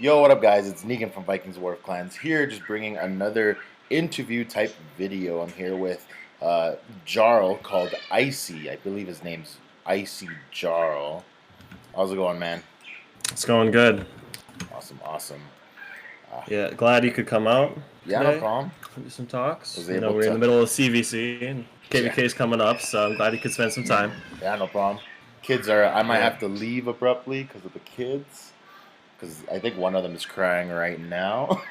Yo, what up, guys? It's Negan from Vikings War of Clans here, just bringing another interview type video. I'm here with Jarl called Icy. I believe his name's Icy Jarl. How's it going, man? It's going good. Awesome. Yeah, glad you could come out Yeah, today. no problem. Do some talks. Was You able know, we're in to- the middle of CVC and KVK's coming up, so I'm glad you could spend some time. Yeah, no problem. Kids are. I might Yeah. have to leave abruptly because of the kids. Because I think one of them is crying right now.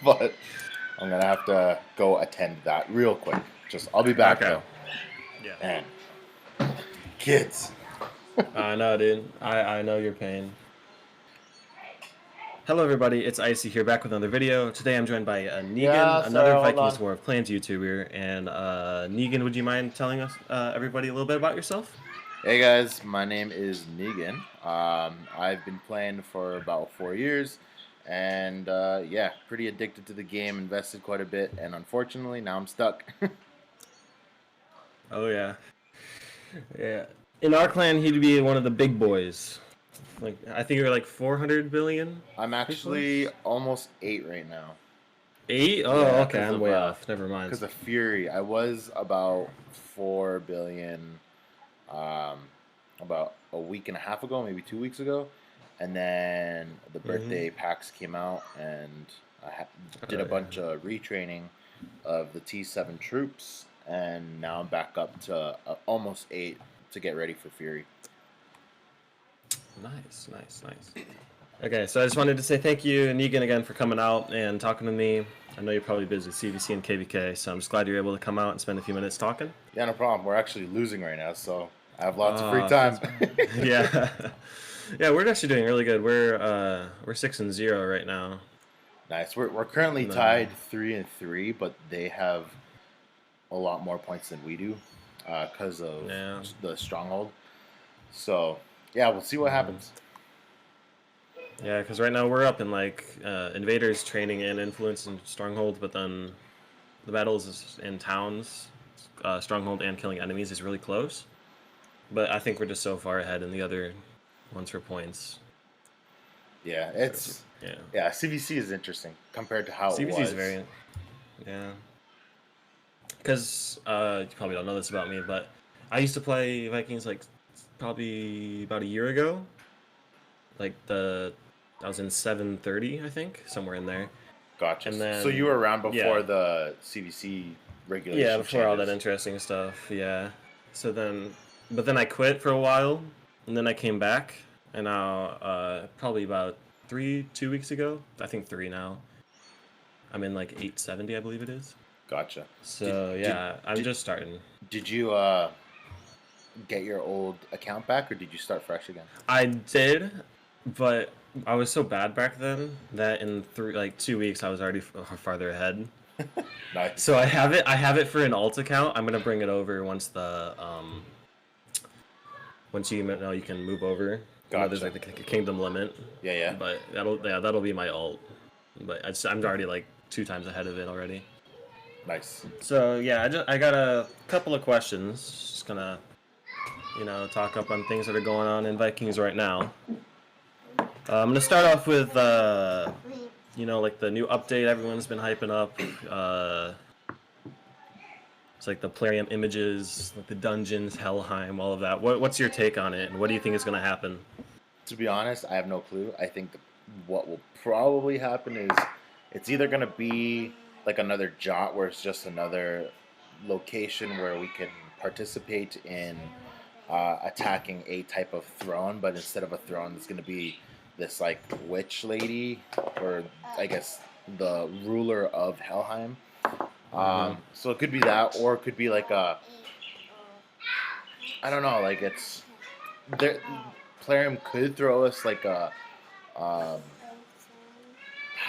But I'm gonna have to go attend that real quick. I'll be back though. Yeah. Man, kids. I know, dude. I know your pain. Hello, everybody. It's Icy here, back with another video. Today I'm joined by Negan, Yeah, another sorry, hold Vikings on. War of Clans YouTuber. And Negan, would you mind telling us, everybody, a little bit about yourself? Hey guys, my name is Negan. I've been playing for about 4 years, and yeah, pretty addicted to the game. Invested quite a bit, and unfortunately, now I'm stuck. Oh, yeah. Yeah. In our clan, he'd be one of the big boys. Like, I think you're like 400 billion. I'm actually almost 8 right now. 8? Oh, Yeah, okay. I'm way off. Never mind. Because of Fury, I was about 4 billion. About a week and a half ago, maybe 2 weeks ago, and then the birthday packs came out, and I did a bunch of retraining of the T7 troops, and now I'm back up to almost 8 to get ready for Fury. Nice. Okay, so I just wanted to say thank you, Negan, again for coming out and talking to me. I know you're probably busy with CVC and KVK, so I'm just glad you're able to come out and spend a few minutes talking. Yeah, no problem. We're actually losing right now, so I have lots of free time. Yeah. Yeah, we're actually doing really good. We're 6-0 right now. Nice. We're currently tied 3-3, but they have a lot more points than we do because of the stronghold. So yeah, we'll see what happens. Yeah, because right now we're up in like invaders, training, and influence and stronghold, but then the battles in towns, stronghold, and killing enemies is really close. But I think we're just so far ahead in the other ones for points. Yeah, yeah. CVC is interesting compared to how CVC it was. is very, yeah. Because you probably don't know this about me, but I used to play Vikings like probably about a year ago. Like I was in 7:30, I think, somewhere in there. Gotcha. And then, so you were around before the CVC regulations. Yeah, before all that interesting stuff. Yeah. So then. But then I quit for a while, and then I came back, and now probably about 2 weeks ago, I think 3 now. I'm in like 870, I believe it is. Gotcha. So I'm just starting. Did you get your old account back, or did you start fresh again? I did, but I was so bad back then that in 2 weeks I was already farther ahead. Nice. So I have it for an alt account. I'm gonna bring it over once once you know you can move over. Gotcha. There's like the kingdom limit. Yeah. But that'll be my alt. But I'm already like 2 times ahead of it already. Nice. So yeah, I got a couple of questions. Just gonna talk up on things that are going on in Vikings right now. I'm gonna start off with like the new update everyone's been hyping up. It's like the plerium images, like the dungeons, Helheim, all of that. What's your take on it, and what do you think is going to happen? To be honest, I have no clue. I think what will probably happen is it's either going to be like another jot where it's just another location where we can participate in attacking a type of throne, but instead of a throne, it's going to be this like witch lady, or I guess the ruler of Helheim. So it could be that, or it could be like I don't know, like Plerium could throw us like a how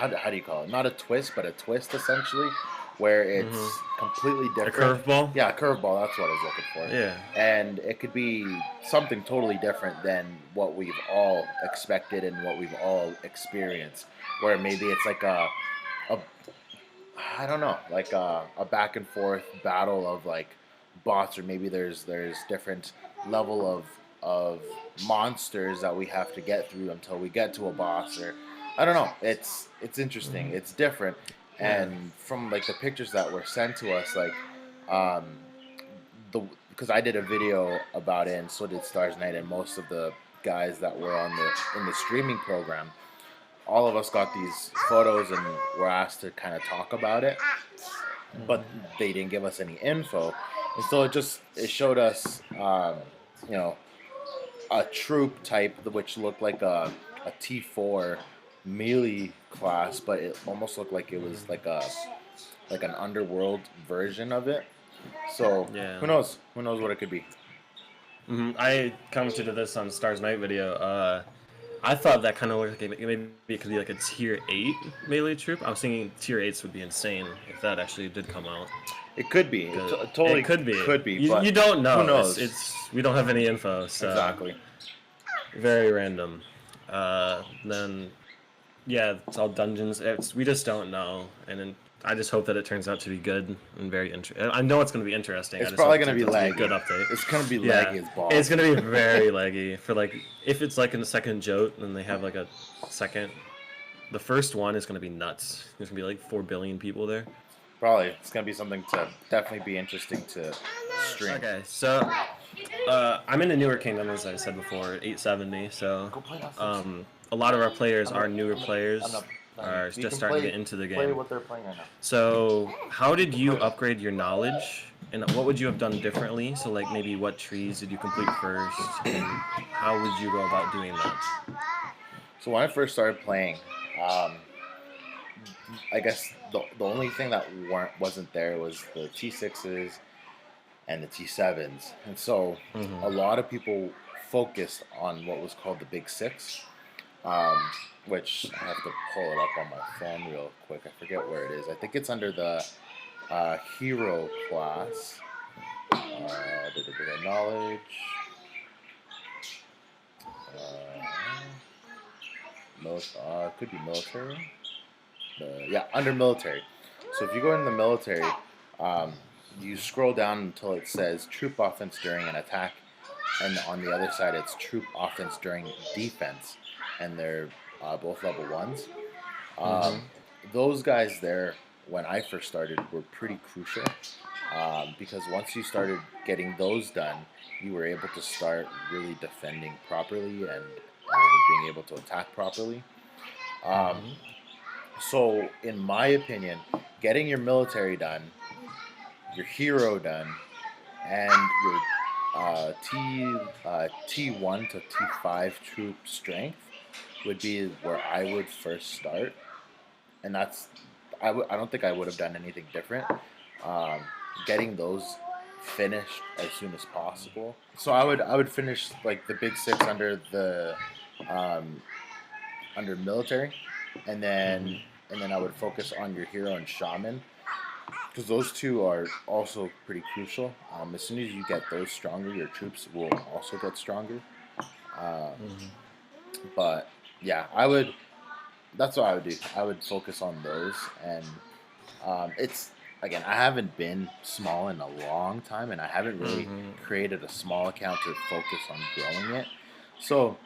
do you call it? Not a twist, but a twist essentially, where it's completely different. A curveball? Yeah, a curveball. That's what I was looking for. Yeah. And it could be something totally different than what we've all expected and what we've all experienced. Where maybe it's like I don't know, like a back and forth battle of like bots, or maybe there's different level of monsters that we have to get through until we get to a boss, or I don't know. It's interesting. It's different, and from like the pictures that were sent to us, like um, the because I did a video about it, and so did Stars Night, and most of the guys that were on the in the streaming program, all of us got these photos and were asked to kind of talk about it, but they didn't give us any info, and so it showed us you know, a troop type which looked like a T4 melee class, but it almost looked like it was like an underworld version of it. So Yeah. who knows? Who knows what it could be? I commented to this on Stars Night video. I thought that kind of looked like maybe it could be like a tier 8 melee troop. I was thinking tier 8s would be insane if that actually did come out. It could be. It totally could be. Could be. You, but you don't know. Who knows? We don't have any info. So Exactly. Very random. Then yeah, it's all dungeons. We just don't know, and then I just hope that it turns out to be good and very interesting. I know it's going to be interesting. It's probably going to be laggy. Good update. It's going to be laggy as balls. It's going to be very laggy. For like, if it's like in the second jote, and they have like a second. The first one is going to be nuts. There's going to be like 4 billion people there. Probably. It's going to be something to definitely be interesting to stream. Okay, so I'm in the newer kingdom, as I said before, 870. So a lot of our players are newer players. Are just starting to get into the game. Play what they're playing right now. So, how did you upgrade your knowledge, and what would you have done differently? So, like maybe what trees did you complete first, and how would you go about doing that? So when I first started playing, I guess the only thing that wasn't there was the T6s and the T7s, and so a lot of people focused on what was called the Big Six. Which I have to pull it up on my phone real quick. I forget where it is. I think it's under the hero class. Knowledge. Could be military. Yeah, under military. So if you go in the military, you scroll down until it says troop offense during an attack, and on the other side it's troop offense during defense, and they're both level 1s. Those guys there, when I first started, were pretty crucial because once you started getting those done, you were able to start really defending properly and being able to attack properly. So, in my opinion, getting your military done, your hero done, and your T1 to T5 troop strength would be where I would first start, and I don't think I would have done anything different. Getting those finished as soon as possible. So I would finish like the Big Six under the under military, and then I would focus on your hero and shaman, because those two are also pretty crucial. As soon as you get those stronger, your troops will also get stronger. But yeah, that's what I would do. I would focus on those, and it's, again, I haven't been small in a long time, and I haven't really created a small account to focus on growing it. So,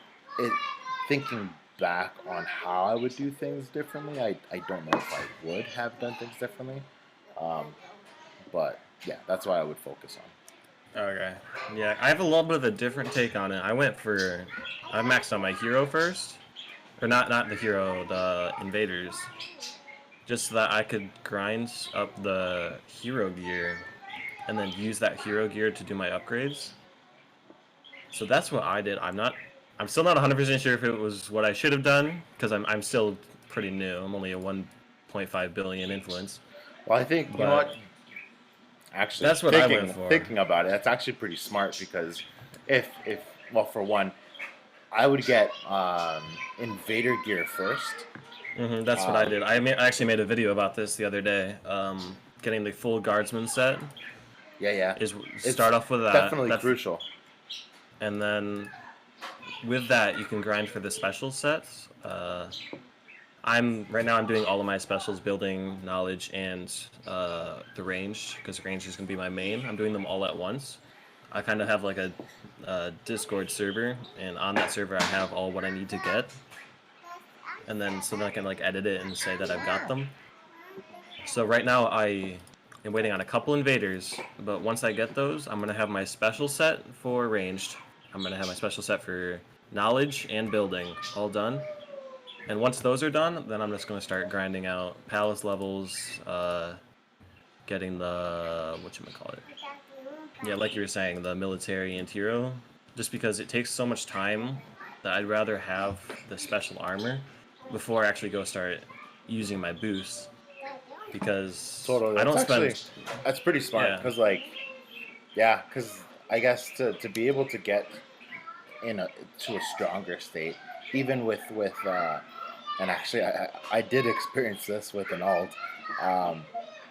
thinking back on how I would do things differently, I don't know if I would have done things differently. But yeah, that's what I would focus on. Okay. Yeah, I have a little bit of a different take on it. I maxed out my hero first. Or not the hero, the invaders. Just so that I could grind up the hero gear and then use that hero gear to do my upgrades. So that's what I did. I'm still not 100% sure if it was what I should have done, because I'm still pretty new. I'm only a 1.5 billion influence. Well, I think, you know what? Actually, that's what I went for. Thinking about it, that's actually pretty smart, because well, for one, I would get invader gear first. That's what I did. I actually made a video about this the other day. Getting the full guardsman set. Yeah. Start off with that. Definitely crucial. And then with that, you can grind for the special sets. Right now I'm doing all of my specials, building knowledge and the range, because range is going to be my main. I'm doing them all at once. I kind of have like a Discord server, and on that server I have all what I need to get. and then so then I can like edit it and say that I've got them. So right now I am waiting on a couple invaders, but once I get those, I'm gonna have my special set for ranged. I'm gonna have my special set for knowledge and building all done. And once those are done, then I'm just gonna start grinding out palace levels, getting the whatchamacallit. Yeah, like you were saying, the military and hero. Just because it takes so much time that I'd rather have the special armor before I actually go start using my boosts. Because Totally. I That's don't spend. actually that's pretty smart Yeah. because like yeah, because I guess to be able to get to a stronger state, even with and actually I did experience this with an alt. Um,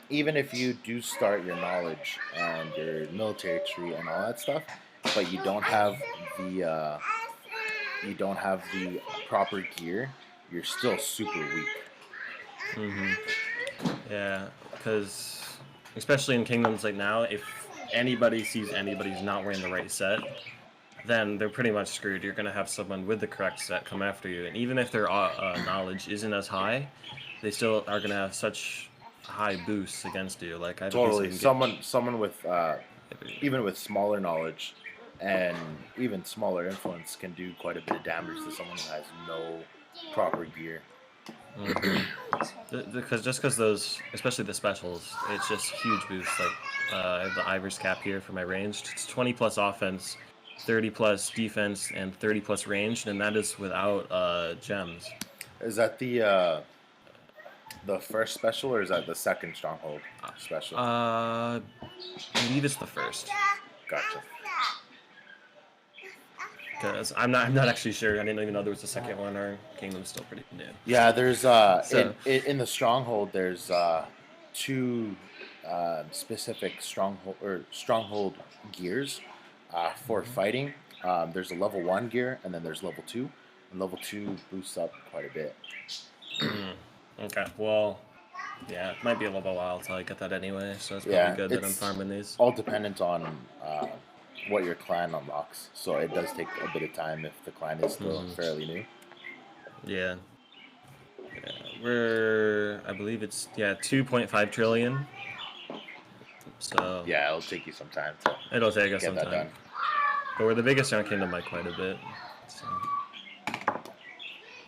Even if you do start your knowledge and your military tree and all that stuff, but you don't have the proper gear, you're still super weak. Hmm. Yeah, because especially in kingdoms like now, if anybody sees anybody's not wearing the right set, then they're pretty much screwed. You're gonna have someone with the correct set come after you, and even if their knowledge isn't as high, they still are gonna have such high boosts against you. Like I Totally, basically get. someone with even with smaller knowledge and even smaller influence can do quite a bit of damage to someone who has no proper gear. Hmm. Because those, especially the specials, it's just huge boosts. Like I have the Ivor's cap here for my ranged. It's 20 plus offense, 30 plus defense, and 30 plus ranged, and that is without gems. Is that the first special or is that the second stronghold special? I believe it's the first. Gotcha. Because I'm not actually sure. I didn't even know there was a second one. Our kingdom's still pretty new. Yeah, there's So. in the stronghold there's two specific stronghold gears for fighting. There's a level 1 gear and then there's level 2. And level 2 boosts up quite a bit. Okay, well, yeah, it might be a little while until I get that anyway, so it's probably Yeah, good that I'm it's farming these. all dependent on what your clan unlocks. So it does take a bit of time if the clan is still fairly new. Yeah. I believe it's, 2.5 trillion. So Yeah, it'll take you some time to it'll take us get some that time. done. But we're the biggest around kingdom by quite a bit.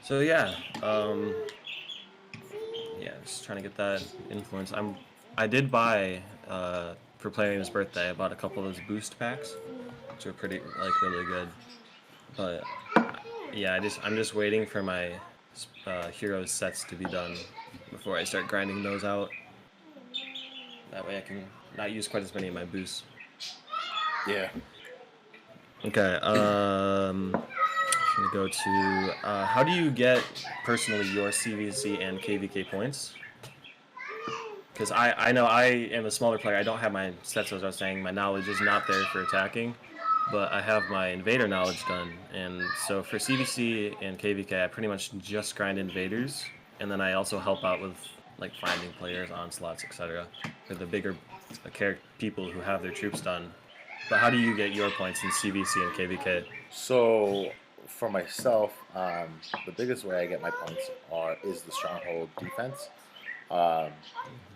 So yeah, just trying to get that influence. I did buy for Plerium's birthday. I bought a couple of those boost packs, which are pretty really good. But yeah, I'm just waiting for my heroes sets to be done before I start grinding those out. That way I can not use quite as many of my boosts. Yeah. Okay. I'm gonna go to how do you get personally your CVC and KVK points? Because I know I am a smaller player. I don't have my sets, as I was saying. My knowledge is not there for attacking, but I have my invader knowledge done. And so for CVC and KVK, I pretty much just grind invaders, and then I also help out with like finding players, onslaughts, etc. For the bigger people who have their troops done. But how do you get your points in CVC and KVK? So for myself, the biggest way I get my points is the stronghold defense.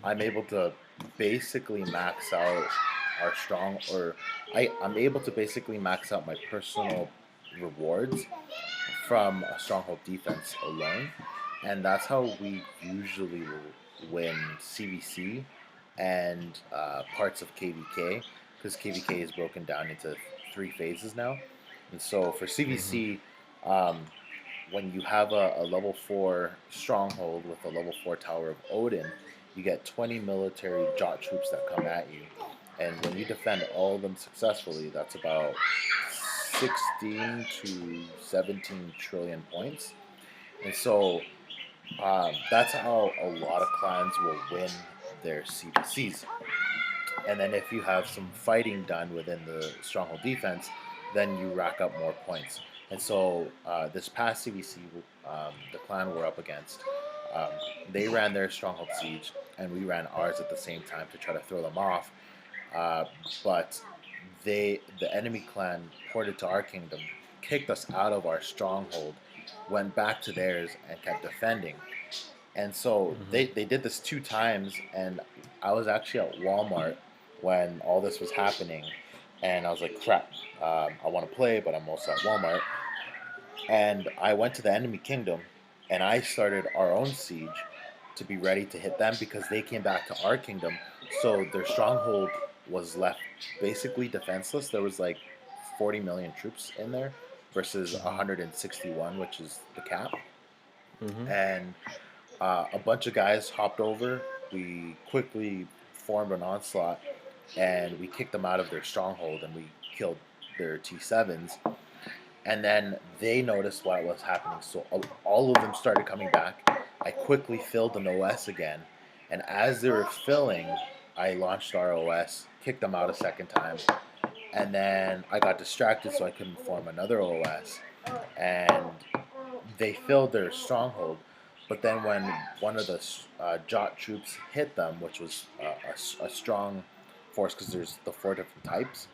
I'm able to basically max out I'm able to basically max out my personal rewards from a stronghold defense alone, and that's how we usually win CVC and parts of KVK, because KVK is broken down into 3 phases now. And so for CVC, when you have a level 4 stronghold with a level 4 Tower of Odin, you get 20 military Jot troops that come at you. And when you defend all of them successfully, that's about 16 to 17 trillion points. And so that's how a lot of clans will win their CVCs. And then if you have some fighting done within the stronghold defense, then you rack up more points. And so this past CVC, the clan we're up against, they ran their stronghold siege, and we ran ours at the same time to try to throw them off. But the enemy clan ported to our kingdom, kicked us out of our stronghold, went back to theirs and kept defending. And so Mm-hmm. they did this 2 times, and I was actually at Walmart when all this was happening, and I was like, crap, I want to play, but I'm also at Walmart. And I went to the enemy kingdom, and I started our own siege to be ready to hit them because they came back to our kingdom. So their stronghold was left basically defenseless. There was like 40 million troops in there versus Mm-hmm. 161, which is the cap. Mm-hmm. And a bunch of guys hopped over. We quickly formed an onslaught, and we kicked them out of their stronghold, and we killed their T7s. And then they noticed what was happening, so all of them started coming back. I quickly filled an OS again, and as they were filling, I launched our OS, kicked them out a second time, and then I got distracted, so I couldn't form another OS. And they filled their stronghold, but then when one of the Jot troops hit them, which was a strong force, because there's the 4 different types.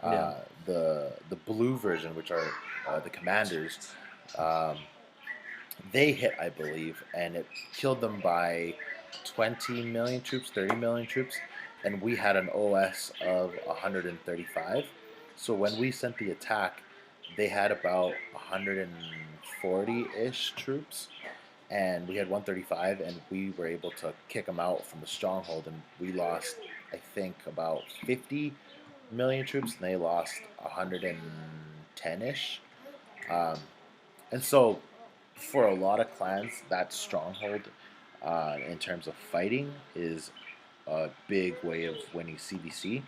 Yeah. The blue version, which are the commanders, they hit, I believe, and it killed them by 20 million troops, 30 million troops, and we had an OS of 135. So when we sent the attack, they had about 140-ish troops, and we had 135, and we were able to kick them out from the stronghold, and we lost, I think, about 50 million troops, and they lost 110-ish. And so for a lot of clans, that stronghold, in terms of fighting, is a big way of winning CVC.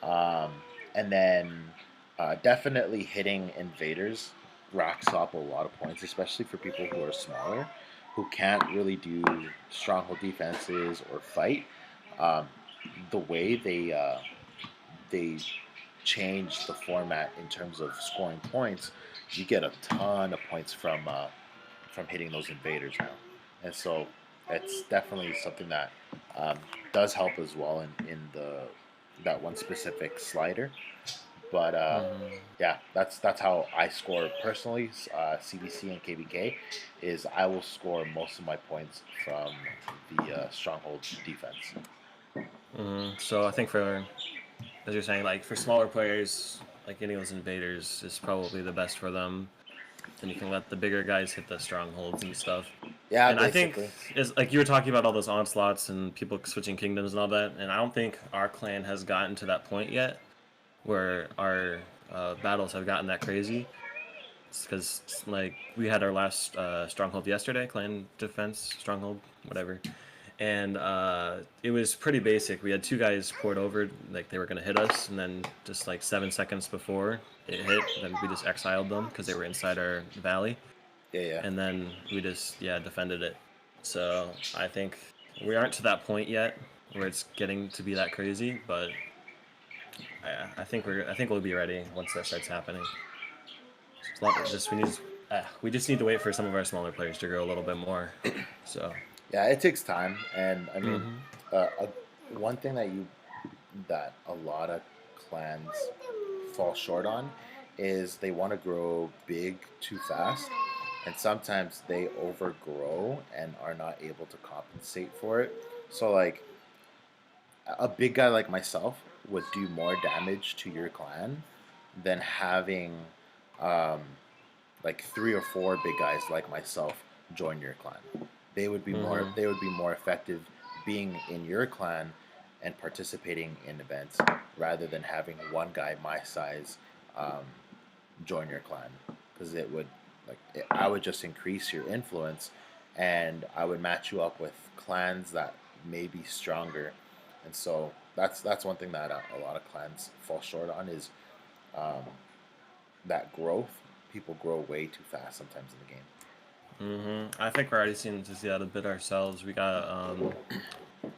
And then definitely hitting invaders racks up a lot of points, especially for people who are smaller, who can't really do stronghold defenses or fight. The way they change the format in terms of scoring points, you get a ton of points from hitting those invaders now, and so it's definitely something that does help as well in that one specific slider. But Mm-hmm. yeah, that's how I score personally. CBC and KBK is I will score most of my points from the stronghold defense. Mm-hmm. So I think for, as you're saying, like for smaller players, like getting those invaders is probably the best for them. Then you can let the bigger guys hit the strongholds and stuff. Yeah, And I think basically. is like you were talking about all those onslaughts and people switching kingdoms and all that, and I don't think our clan has gotten to that point yet where our battles have gotten that crazy. Because like we had our last stronghold yesterday, clan defense stronghold, whatever, and it was pretty basic. We had 2 guys poured over, like they were gonna hit us, and then just like 7 seconds before it hit, then we just exiled them because they were inside our valley, Yeah, yeah. and then we just defended it. So I think we aren't to that point yet where it's getting to be that crazy, but yeah, I think we'll be ready once that starts happening. Just we just need to wait for some of our smaller players to grow a little bit more. So Yeah, it takes time, and I mean, mm-hmm. one thing that a lot of clans fall short on is they want to grow big too fast, and sometimes they overgrow and are not able to compensate for it. So like a big guy like myself would do more damage to your clan than having um, like 3 or 4 big guys like myself join your clan. They would be more. Mm-hmm. They would be more effective being in your clan and participating in events rather than having one guy my size um, join your clan, because it would I would just increase your influence, and I would match you up with clans that may be stronger, and so that's one thing that a lot of clans fall short on is um, that growth. People grow way too fast sometimes in the game. Mm-hmm. I think we're already seeing to see that a bit ourselves. We got a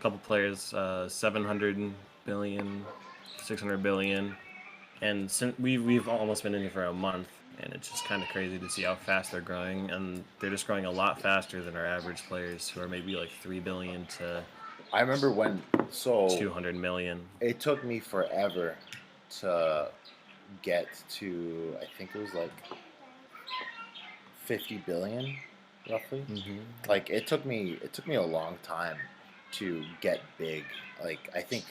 couple players, 700 billion, 600 billion, and since we've almost been in here for a month, and it's just kind of crazy to see how fast they're growing, and they're just growing a lot faster than our average players, who are maybe like 3 billion to I remember when 200 million. it took me forever to get to, I think it was like 50 billion, roughly. Mm-hmm. Like it took me a long time to get big. Like I think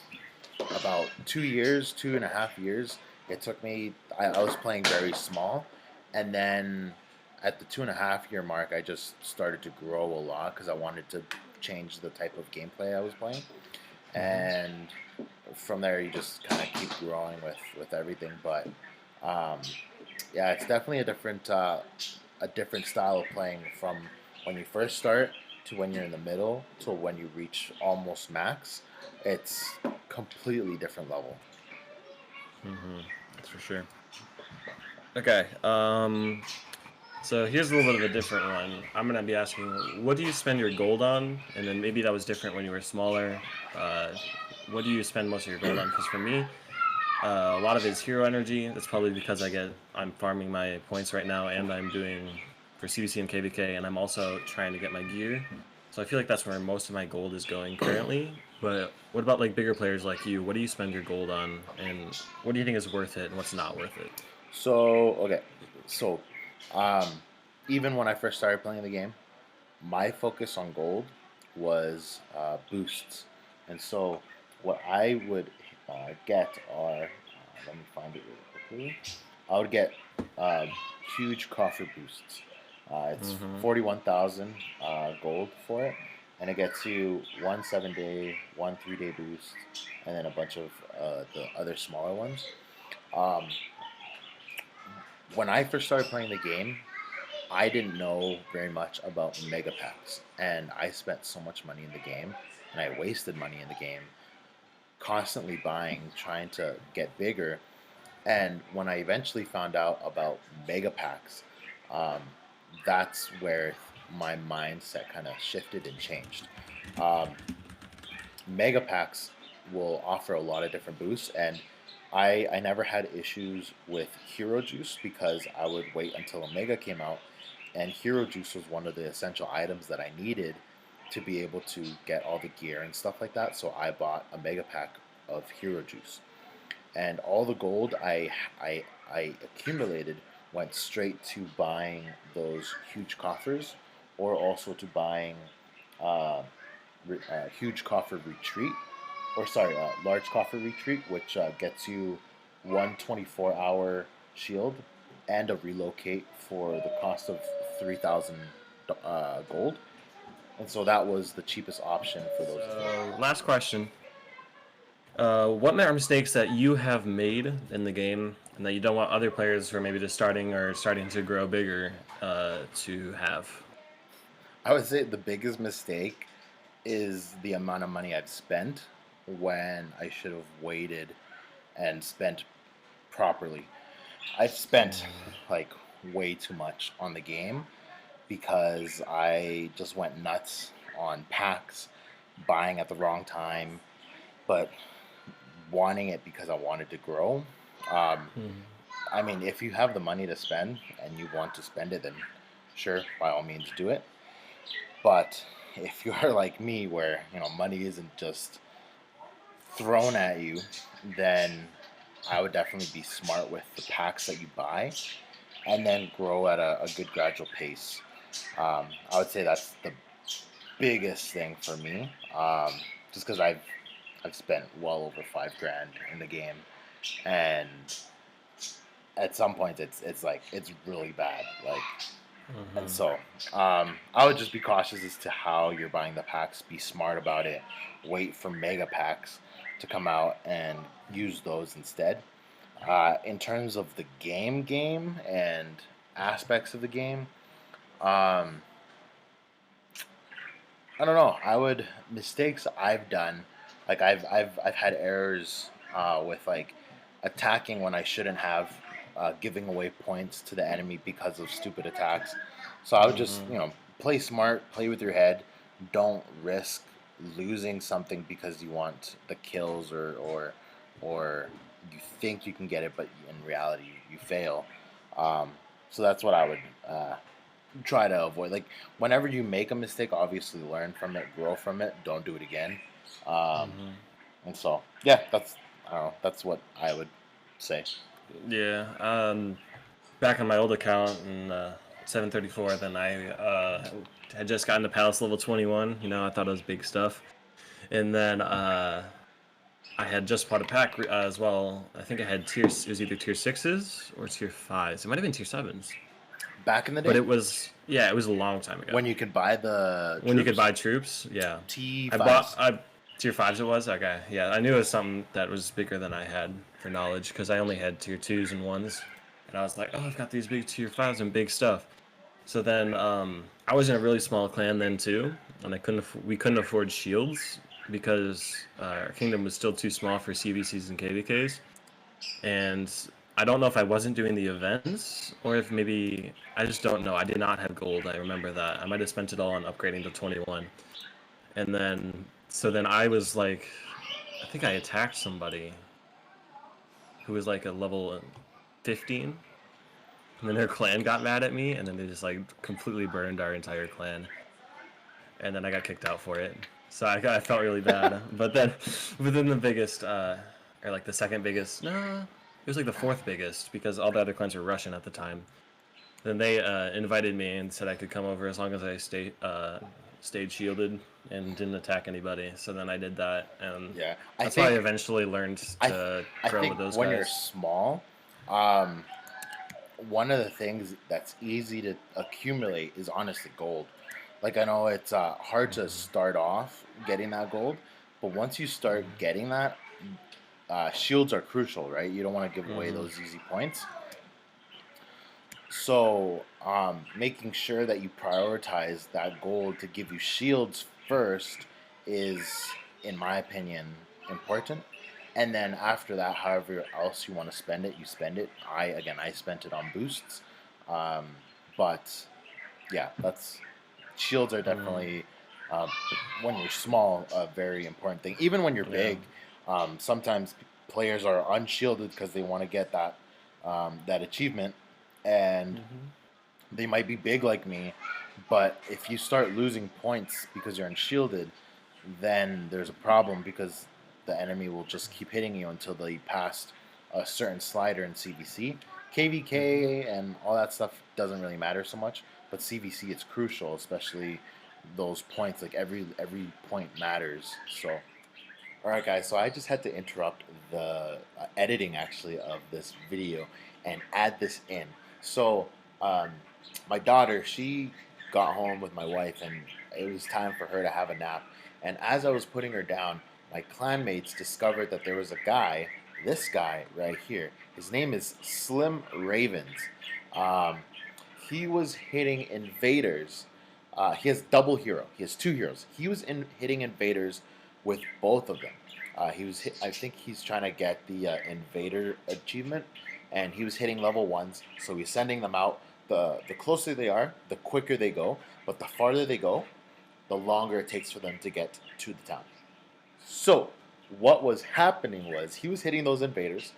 about 2 years, 2.5 years. It took me. I was playing very small, and then at the 2.5 year mark, I just started to grow a lot because I wanted to change the type of gameplay I was playing, Mm-hmm. and from there you just kind of keep growing with everything. But um, yeah, it's definitely a different style of playing from when you first start to when you're in the middle to when you reach almost max. It's completely different level. Mm-hmm. That's for sure. Okay. So here's a little bit of a different one. I'm gonna be asking, what do you spend your gold on? And then maybe that was different when you were smaller. Uh, what do you spend most of your gold on? Because for me, a lot of it is hero energy. That's probably because I'm farming my points right now, and I'm doing for CBC and KVK, and I'm also trying to get my gear. So I feel like that's where most of my gold is going currently. But what about like bigger players like you? What do you spend your gold on, and what do you think is worth it, and what's not worth it? So okay, so um, even when I first started playing the game, my focus on gold was boosts, and so what I would get are let me find it really quickly. I would get uh, huge coffer boosts. It's Mm-hmm. 41,000 gold for it, and it gets you 1 7 day, 1 3 day boost, and then a bunch of the other smaller ones. Um, when I first started playing the game, I didn't know very much about mega packs, and I spent so much money in the game, and I wasted money in the game, constantly buying, trying to get bigger. And when I eventually found out about mega packs, um, that's where my mindset kind of shifted and changed. Um, Mega packs will offer a lot of different boosts, and I never had issues with hero juice because I would wait until a mega came out, and hero juice was one of the essential items that I needed to be able to get all the gear and stuff like that. So I bought a mega pack of hero juice, and all the gold I accumulated went straight to buying those huge coffers, or also to buying uh, huge coffer retreat, or sorry, large coffer retreat, which gets you one 24-hour shield and a relocate for the cost of 3,000 gold. And so that was the cheapest option for those two. So last question. What are mistakes that you have made in the game and that you don't want other players who are maybe just starting or starting to grow bigger to have? I would say the biggest mistake is the amount of money I've spent when I should have waited and spent properly. I've spent like way too much on the game because I just went nuts on packs, buying at the wrong time, but wanting it because I wanted to grow. Um, Hmm. I mean, if you have the money to spend and you want to spend it, then sure, by all means do it. But if you're like me, where money isn't just thrown at you, then I would definitely be smart with the packs that you buy, and then grow at a good gradual pace. I would say that's the biggest thing for me, just because I've spent well over 5 grand in the game, and at some point it's like it's really bad. Like, and Hmm. so I would just be cautious as to how you're buying the packs. Be smart about it. Wait for mega packs to come out and use those instead. In terms of the game and aspects of the game, um, I don't know. I would mistakes I've done, like I've had errors with like attacking when I shouldn't have, giving away points to the enemy because of stupid attacks. So I would just Hmm. play smart, play with your head. Don't risk losing something because you want the kills, or you think you can get it, but in reality you fail. Um, so that's what I would try to avoid. Like, whenever you make a mistake, obviously learn from it, grow from it, don't do it again. um, Hmm. and so yeah, that's, I don't know, that's what I would say. Yeah. Back on my old account in 734. Then I had just gotten to Palace level 21. You know, I thought it was big stuff. And then I had just bought a pack as well. I think I had it was either tier 6s or tier 5s. It might have been tier 7s. Back in the day? But it was, yeah, it was a long time ago. When you could buy the When you could buy troops, yeah. T5s. Tier 5s it was? Okay, yeah. I knew it was something that was bigger than I had for knowledge, because I only had tier 2s and 1s. And I was like, oh, I've got these big tier 5s and big stuff. So then I was in a really small clan then too, and we couldn't afford shields because our kingdom was still too small for CVCs and KVKs. And I don't know if I wasn't doing the events or if maybe, I just don't know. I did not have gold. I remember that. I might have spent it all on upgrading to 21. And then, so then I was like, I think I attacked somebody who was like a level 15. And then her clan got mad at me, and then they just like completely burned our entire clan. And then I got kicked out for it. So I felt really bad. But then the biggest, or like the second biggest, no, it was like the fourth biggest, because all the other clans were Russian at the time. Then they invited me and said I could come over as long as I stayed shielded and didn't attack anybody. So then I did that, and yeah, that's how I eventually learned to grow with those guys. When you're small, one of the things that's easy to accumulate is honestly gold. Like, I know it's hard to start off getting that gold, but once you start getting that, shields are crucial, right? You don't want to give away those easy points. So making sure that you prioritize that gold to give you shields first is, in my opinion, important. And then after that, however else you want to spend it, you spend it. I spent it on boosts. But yeah, shields are definitely, when you're small, a very important thing. Even when you're big, sometimes players are unshielded because they want to get that achievement, and they might be big like me, but if you start losing points because you're unshielded, then there's a problem, because the enemy will just keep hitting you until they pass a certain slider in CVC. KVK and all that stuff doesn't really matter so much, but CVC it's crucial, especially those points. Like every point matters. So, all right, guys. So I just had to interrupt the editing actually of this video and add this in. So my daughter, she got home with my wife, and it was time for her to have a nap. And as I was putting her down, my clanmates discovered that there was a guy, this guy right here. His name is Slim Ravens. He was hitting invaders. He has double hero. He has two heroes. He was hitting invaders with both of them. I think he's trying to get the invader achievement, and he was hitting level 1s. So he's sending them out. The closer they are, the quicker they go. But the farther they go, the longer it takes for them to get to the town. So what was happening was he was hitting those invaders.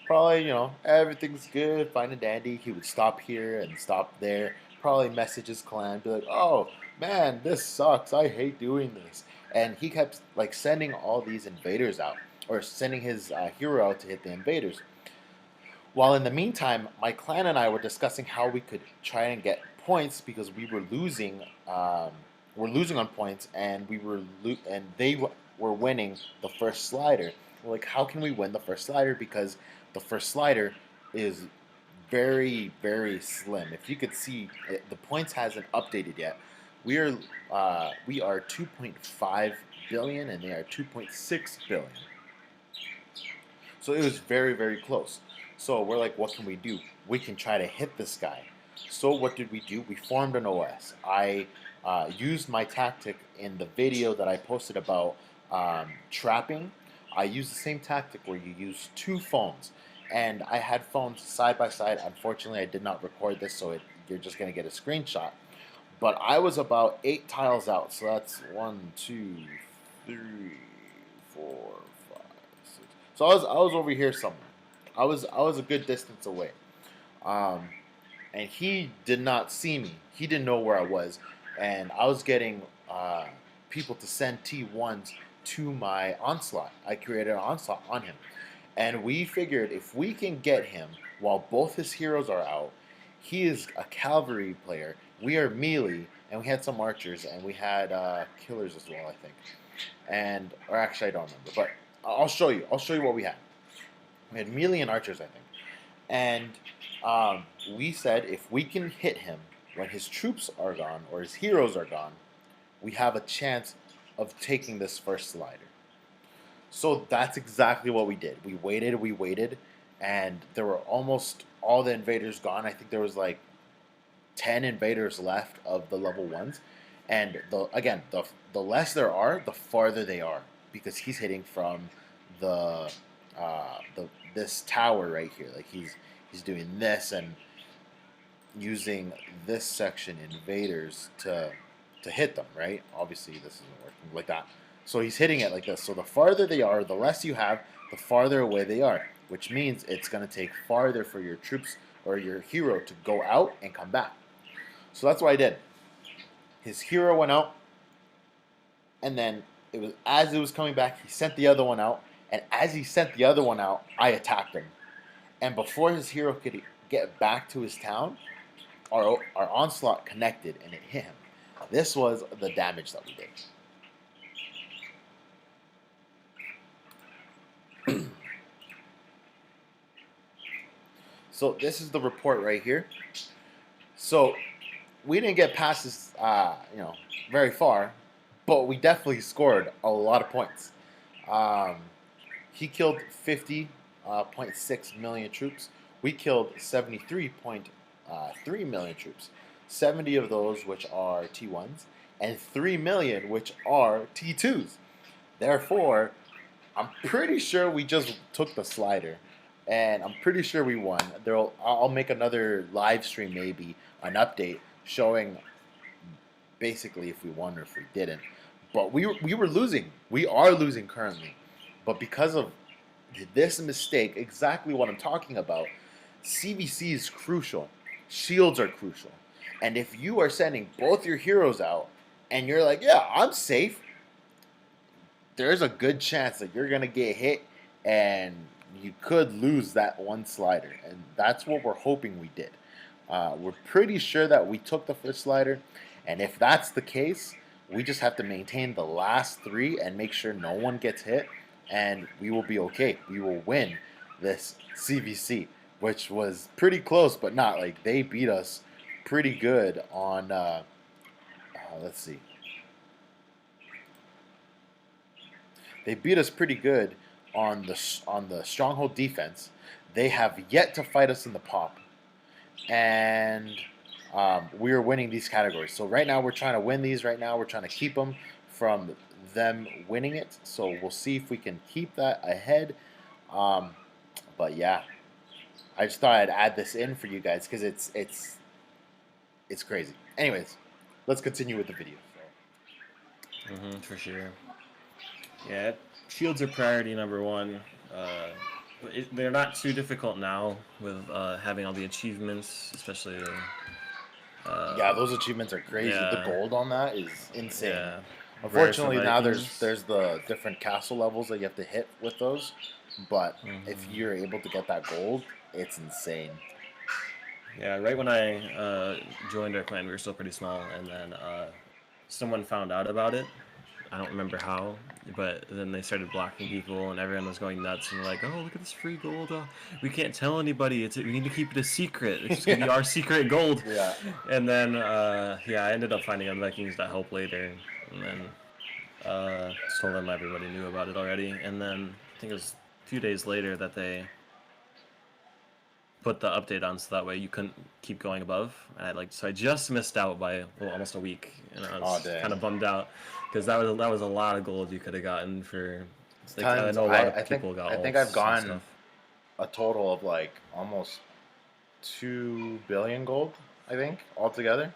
Probably, everything's good, fine and dandy. He would stop here and stop there. Probably message his clan, be like, "Oh man, this sucks. I hate doing this." And he kept like sending all these invaders out, or sending his hero out to hit the invaders. While in the meantime, my clan and I were discussing how we could try and get points, because we were losing. We're losing on points, and they were winning the first slider. We're like, how can we win the first slider? Because the first slider is very, very slim. If you could see, the points hasn't updated yet. We are 2.5 billion, and they are 2.6 billion. So it was very, very close. So we're like, what can we do? We can try to hit this guy. So what did we do? We formed an OS. I used my tactic in the video that I posted about trapping. I used the same tactic where you use two phones, and I had phones side by side. Unfortunately, I did not record this, so you're just going to get a screenshot. But I was about 8 tiles out, so that's 1, 2, 3, 4, 5, 6. So I was over here somewhere. I was a good distance away, and he did not see me. He didn't know where I was, and I was getting people to send T1s to my onslaught. I created an onslaught on him, and we figured if we can get him while both his heroes are out, He is a cavalry player. We are melee, and we had some archers, and we had killers as well, I think. And or actually, I don't remember, but I'll show you. I'll show you what we had. We had melee and archers, I think. And we said if we can hit him when his troops are gone or his heroes are gone, we have a chance of taking this first slider. So that's exactly what we did. We waited, and there were almost all the invaders gone. I think there was like 10 invaders left of the level 1s. And the less there are, the farther they are, because he's hitting from this tower right here. Like he's doing this and using this section invaders to hit them, right? Obviously this isn't working like that. So he's hitting it like this. So the farther they are, the less you have, the farther away they are, which means it's going to take farther for your troops or your hero to go out and come back. So that's what I did. His hero went out, and then as it was coming back, he sent the other one out, and as he sent the other one out, I attacked him. And before his hero could get back to his town, our onslaught connected, and it hit him. This was the damage that we did. So this is the report right here. So we didn't get past this, very far, but we definitely scored a lot of points. He killed 50.6 million troops. We killed 73.3 million troops. 70 of those which are T1s, and 3 million which are T2s. Therefore, I'm pretty sure we just took the slider, and I'm pretty sure we won. I'll make another live stream, maybe an update showing basically if we won or if we didn't. But we were losing. We are losing currently. But because of this mistake, exactly what I'm talking about, CVC is crucial. Shields are crucial. And if you are sending both your heroes out and you're like, yeah, I'm safe, there's a good chance that you're going to get hit and you could lose that one slider. And that's what we're hoping we did. We're pretty sure that we took the first slider. And if that's the case, we just have to maintain the last 3 and make sure no one gets hit. And we will be okay. We will win this CVC, which was pretty close, but not. Like, they beat us pretty good on, let's see. They beat us pretty good on the stronghold defense. They have yet to fight us in the pop. And we are winning these categories. So right now we're trying to win these right now. We're trying to keep them from them winning it. So we'll see if we can keep that ahead. But yeah, I just thought I'd add this in for you guys because it's crazy. Anyways, let's continue with the video. For sure. Yeah, shields are priority number 1. They're not too difficult now with having all the achievements, especially. Yeah, those achievements are crazy. Yeah. The gold on that is insane. Yeah. Unfortunately, now there's the different castle levels that you have to hit with those. But if you're able to get that gold, it's insane. Yeah, right when I joined our clan, we were still pretty small, and then someone found out about it. I don't remember how, but then they started blocking people, and everyone was going nuts, and like, oh, look at this free gold. We can't tell anybody. We need to keep it a secret. It's just going to be our secret gold. Yeah. And then, I ended up finding out Vikings that help later, and then just told them everybody knew about it already. And then I think it was a few days later that they put the update on, so that way you couldn't keep going above. And I just missed out by almost a week, and I was kind of bummed out because that was a lot of gold you could have gotten for. I know a lot of people got. I think I've gotten a total of like almost 2 billion gold. I think altogether.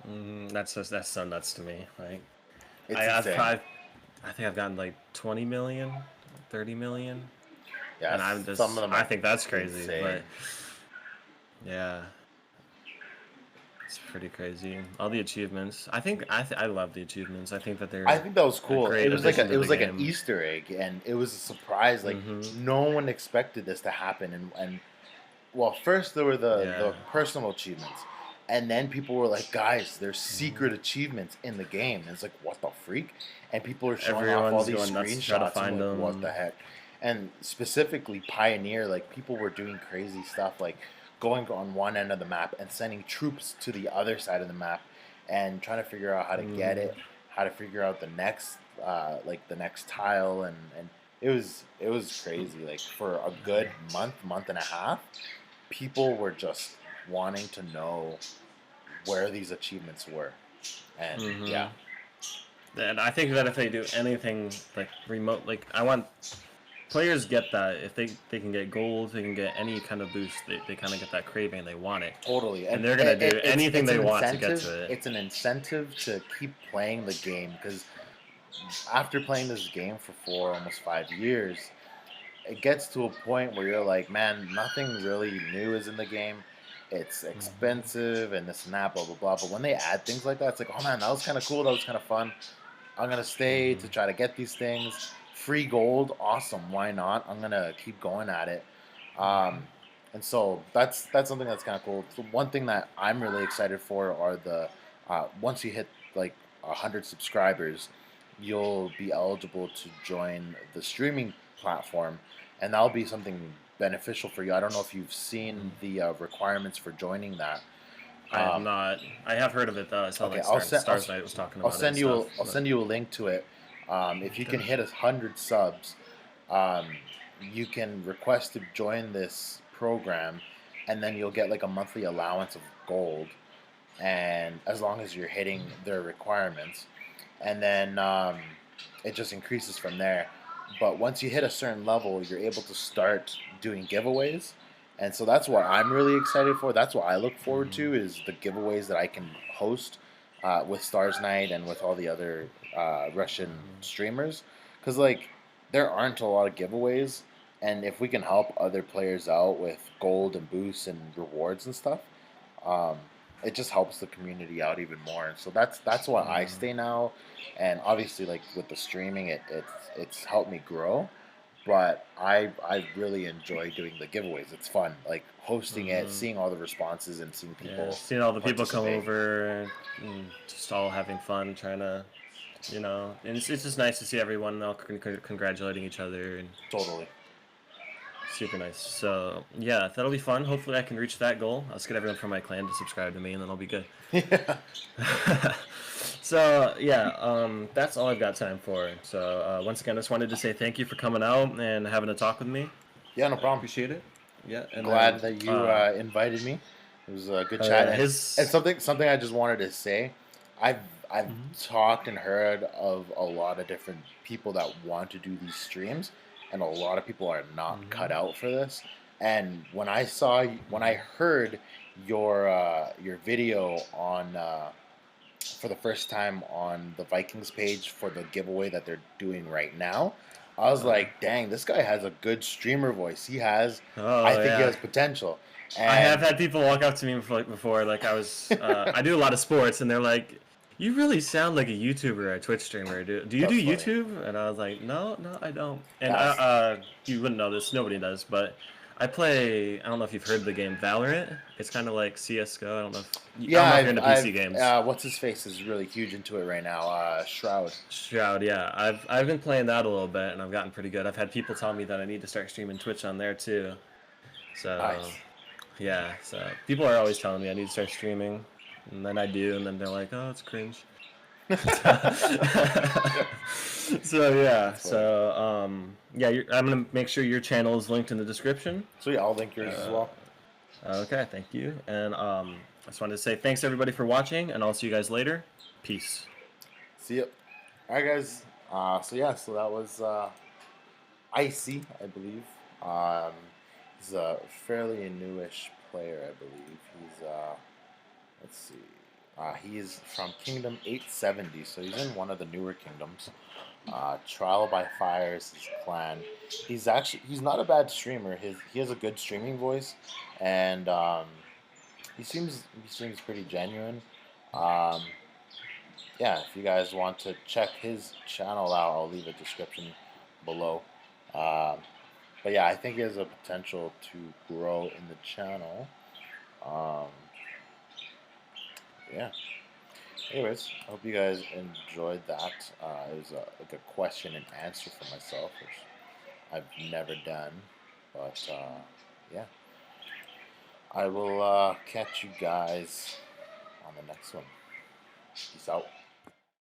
That's so nuts to me. Like, I think I've gotten like 20 million, 30 million. Yeah, and I'm just, some of them I think that's crazy, insane. but yeah, it's pretty crazy. All the achievements. I love the achievements. I think that they're. I think that was cool. It was like an Easter egg, and it was a surprise. Like no one expected this to happen, and well, first there were the Yeah. personal achievements, and then people were like, guys, there's secret achievements in the game. And it's like, what the freak? And people are showing off all Everyone's these going nuts to try to screenshots. I'm find like, what them. the heck? And specifically Pioneer, like people were doing crazy stuff, like going on one end of the map and sending troops to the other side of the map and trying to figure out how to get it, how to figure out the next like the next tile, and it was crazy. Like for a good month and a half, people were just wanting to know where these achievements were, and yeah, And I think that if they do anything like remote, like I want players get that if they can get gold, they can get any kind of boost, they kind of get that craving and they want it. totally. And they're gonna do anything it's they an want to get incentive. to it. It's an incentive to keep playing the game because after playing this game for almost 5 years, it gets to a point where you're like, man, nothing really new is in the game. It's expensive and this and that, blah blah blah. But when they add things like that, it's like, oh man, that was kind of cool. That was kind of fun. I'm gonna stay to try to get these things. Free gold, awesome. Why not? I'm gonna keep going at it. And so that's something that's kind of cool. So one thing that I'm really excited for are the once you hit like 100 subscribers, you'll be eligible to join the streaming platform, and that'll be something beneficial for you. I don't know if you've seen the requirements for joining that. I have not. I have heard of it though. I saw Okay, like Stars Night was talking about it. I'll send you a link to it. If you can hit 100 subs, you can request to join this program, and then you'll get like a monthly allowance of gold, and as long as you're hitting their requirements, and then it just increases from there. But once you hit a certain level, you're able to start doing giveaways, and so that's what I'm really excited for. That's what I look forward to is the giveaways that I can host with Stars Night and with all the other Russian streamers, because like there aren't a lot of giveaways, and if we can help other players out with gold and boosts and rewards and stuff, um, it just helps the community out even more. And so that's why I stay now, and obviously like with the streaming, it's helped me grow. But I really enjoy doing the giveaways. It's fun, like hosting it, seeing all the responses, and seeing people. Yeah, seeing all the people come participate. over and just all having fun, trying to, and it's just nice to see everyone all congratulating each other and Totally. super nice. So yeah, that'll be fun. Hopefully I can reach that goal. Let's get everyone from my clan to subscribe to me, and then I'll be good. Yeah. So yeah, that's all I've got time for. So once again, I just wanted to say thank you for coming out and having a talk with me. Yeah, no problem. Appreciate it. Yeah, and Glad that you invited me. It was a good chat. And something I just wanted to say. I've talked and heard of a lot of different people that want to do these streams, and a lot of people are not cut out for this. And when I heard your video on for the first time on the Vikings page for the giveaway that they're doing right now, I was like, dang, this guy has a good streamer voice. I think he has potential. And I have had people walk up to me before, like I was, I do a lot of sports, and they're like, "You really sound like a YouTuber or a Twitch streamer. Do you do YouTube?" And I was like, "No, I don't." And you wouldn't know this, nobody does, but I play. I don't know if you've heard of the game Valorant. It's kind of like CS:GO. I don't know if you're into PC games. What's his face is really huge into it right now. Shroud. Yeah. I've been playing that a little bit, and I've gotten pretty good. I've had people tell me that I need to start streaming Twitch on there too. So. Nice. Yeah, so people are always telling me I need to start streaming, and then I do, and then they're like, "Oh, it's cringe." So yeah, I'm gonna make sure your channel is linked in the description. So yeah, I'll link yours as well. Okay, thank you, and I just wanted to say thanks everybody for watching, and I'll see you guys later. Peace. See ya. All right, guys. So that was Icy, I believe. He's a fairly newish player, I believe. He's let's see. He's from Kingdom 870, so he's in one of the newer kingdoms. Trial by Fire is his clan. He's not a bad streamer. He has a good streaming voice, and he seems pretty genuine. Yeah, if you guys want to check his channel out, I'll leave a description below. But yeah, I think it has a potential to grow in the channel. Yeah. Anyways, I hope you guys enjoyed that. It was like a question and answer for myself, which I've never done. But yeah, I will catch you guys on the next one. Peace out.